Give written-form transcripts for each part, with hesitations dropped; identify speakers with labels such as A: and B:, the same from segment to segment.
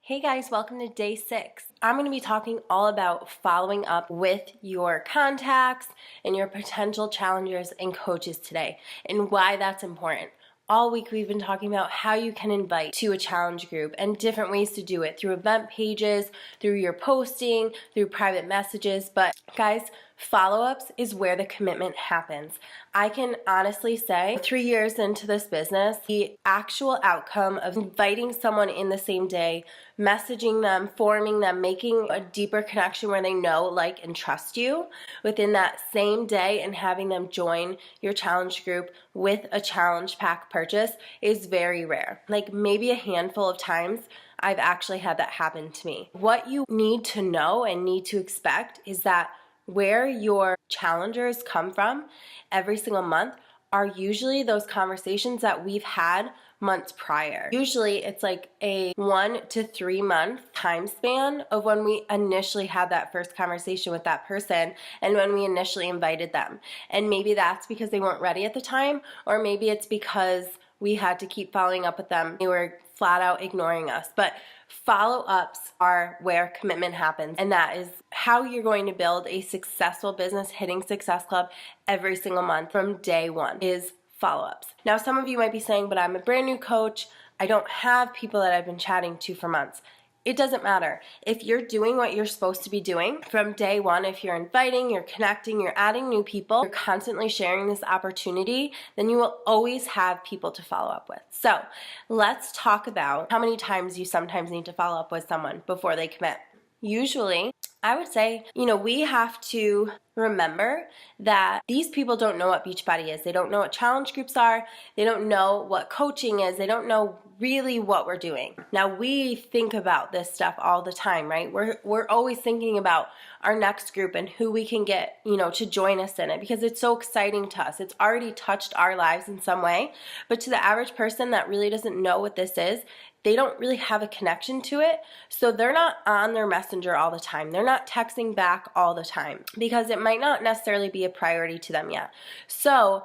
A: Hey guys, welcome to day 6. I'm going to be talking all about following up with your contacts and your potential challengers and coaches today and why that's important. All week we've been talking about how you can invite to a challenge group and different ways to do it through event pages, through your posting, through private messages. But guys, follow-ups is where the commitment happens. I can honestly say 3 years into this business, the actual outcome of inviting someone in the same day, messaging them, forming them, making a deeper connection where they know, like, and trust you within that same day and having them join your challenge group with a challenge pack purchase is very rare. Like maybe a handful of times I've actually had that happen to me. What you need to know and need to expect is that where your challengers come from every single month are usually those conversations that we've had months prior. Usually it's like a 1 to 3 month time span of when we initially had that first conversation with that person and when we initially invited them. And maybe that's because they weren't ready at the time, or maybe it's because we had to keep following up with them. They were flat out ignoring us. But follow-ups are where commitment happens, and that is how you're going to build a successful business hitting Success Club every single month from day one is follow-ups. Now, some of you might be saying, but I'm a brand new coach. I don't have people that I've been chatting to for months. It doesn't matter. If you're doing what you're supposed to be doing from day one, if you're inviting, you're connecting, you're adding new people, you're constantly sharing this opportunity, then you will always have people to follow up with. So let's talk about how many times you sometimes need to follow up with someone before they commit. Usually, I would say, we have to remember that these people don't know what Beachbody is. They don't know what challenge groups are. They don't know what coaching is. They don't know really what we're doing. Now, we think about this stuff all the time, right? We're always thinking about our next group and who we can get, to join us in it because it's so exciting to us. It's already touched our lives in some way. But to the average person that really doesn't know what this is, they don't really have a connection to it. So they're not on their messenger all the time. They're not texting back all the time because it might not necessarily be a priority to them yet. So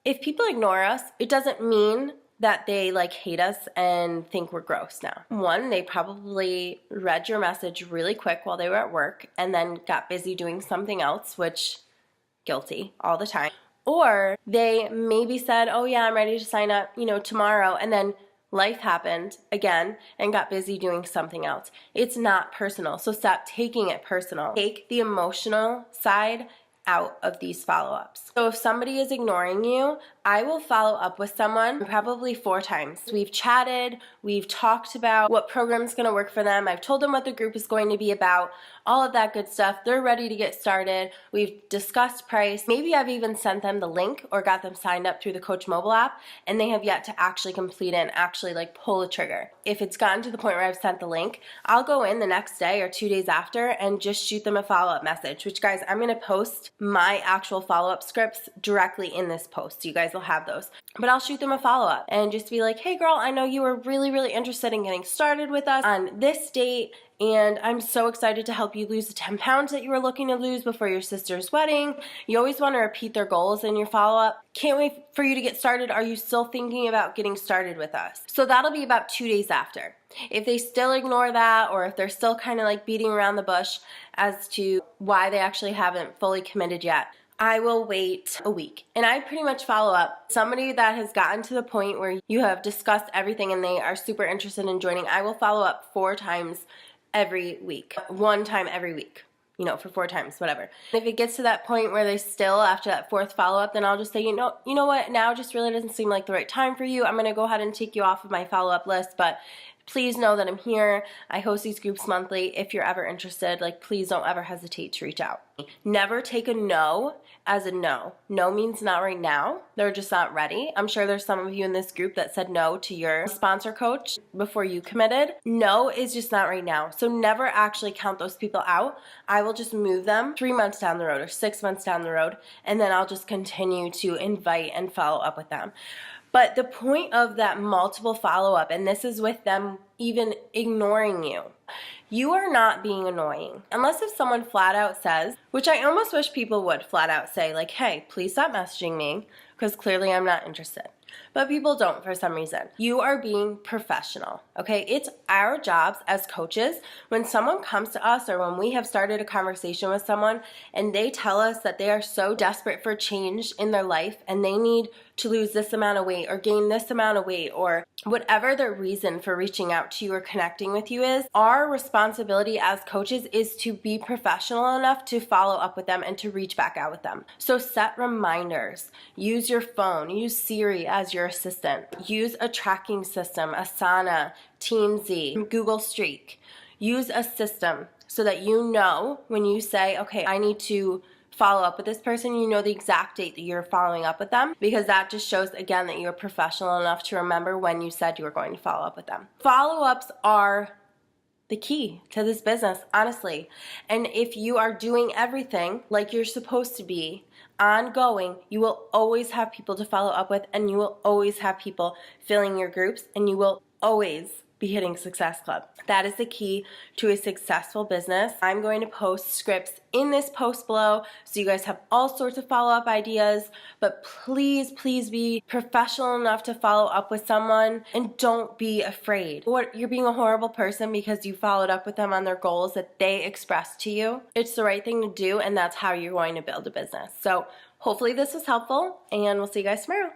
A: if people ignore us, it doesn't mean that they hate us and think we're gross now. One, they probably read your message really quick while they were at work and then got busy doing something else, which guilty all the time. Or they maybe said, oh yeah, I'm ready to sign up, tomorrow, and then life happened again and got busy doing something else. It's not personal, so stop taking it personal. Take the emotional side out of these follow-ups. So if somebody is ignoring you, I will follow up with someone probably 4 times. We've chatted, we've talked about what program is going to work for them. I've told them what the group is going to be about, all of that good stuff. They're ready to get started. We've discussed price. Maybe I've even sent them the link or got them signed up through the Coach mobile app, and they have yet to actually complete it and actually pull the trigger. If it's gotten to the point where I've sent the link, I'll go in the next day or 2 days after and just shoot them a follow-up message, which, guys, I'm going to post my actual follow-up scripts directly in this post. You guys will have those. But I'll shoot them a follow-up and just be like, hey girl, I know you were really, really interested in getting started with us on this date, and I'm so excited to help you lose the 10 pounds that you were looking to lose before your sister's wedding. You always want to repeat their goals in your follow-up. Can't wait for you to get started. Are you still thinking about getting started with us? So that'll be about 2 days after. If they still ignore that, or if they're still kind of beating around the bush as to why they actually haven't fully committed yet, I will wait a week. And I pretty much follow up. Somebody that has gotten to the point where you have discussed everything and they are super interested in joining, I will follow up 4 times every week. 1 time every week, for 4 times, whatever. If it gets to that point where they still, after that 4th follow-up, then I'll just say, you know what, now just really doesn't seem like the right time for you. I'm going to go ahead and take you off of my follow-up list, but please know that I'm here. I host these groups monthly. If you're ever interested, please don't ever hesitate to reach out. Never take a no as a no. No means not right now. They're just not ready. I'm sure there's some of you in this group that said no to your sponsor coach before you committed. No is just not right now. So never actually count those people out. I will just move them 3 months down the road or 6 months down the road, and then I'll just continue to invite and follow up with them. But the point of that multiple follow-up, and this is with them even ignoring you, you are not being annoying. Unless if someone flat out says, which I almost wish people would flat out say, hey, please stop messaging me because clearly I'm not interested. But people don't for some reason. You are being professional, okay? It's our jobs as coaches. When someone comes to us or when we have started a conversation with someone and they tell us that they are so desperate for change in their life and they need to lose this amount of weight or gain this amount of weight or whatever their reason for reaching out to you or connecting with you is, our responsibility as coaches is to be professional enough to follow up with them and to reach back out with them. So set reminders. Use your phone. Use Siri as your assistant. Use a tracking system, Asana, Teamzy, Google Streak. Use a system so that you know when you say, okay, I need to follow up with this person, you know the exact date that you're following up with them, because that just shows again that you're professional enough to remember when you said you were going to follow up with them. Follow-ups are the key to this business, honestly. And if you are doing everything like you're supposed to be, ongoing, you will always have people to follow up with, and you will always have people filling your groups, and you will always be hitting Success Club. That is the key to a successful business. I'm going to post scripts in this post below so you guys have all sorts of follow-up ideas, but please, please be professional enough to follow up with someone and don't be afraid. You're being a horrible person because you followed up with them on their goals that they expressed to you. It's the right thing to do, and that's how you're going to build a business. So hopefully this was helpful, and we'll see you guys tomorrow.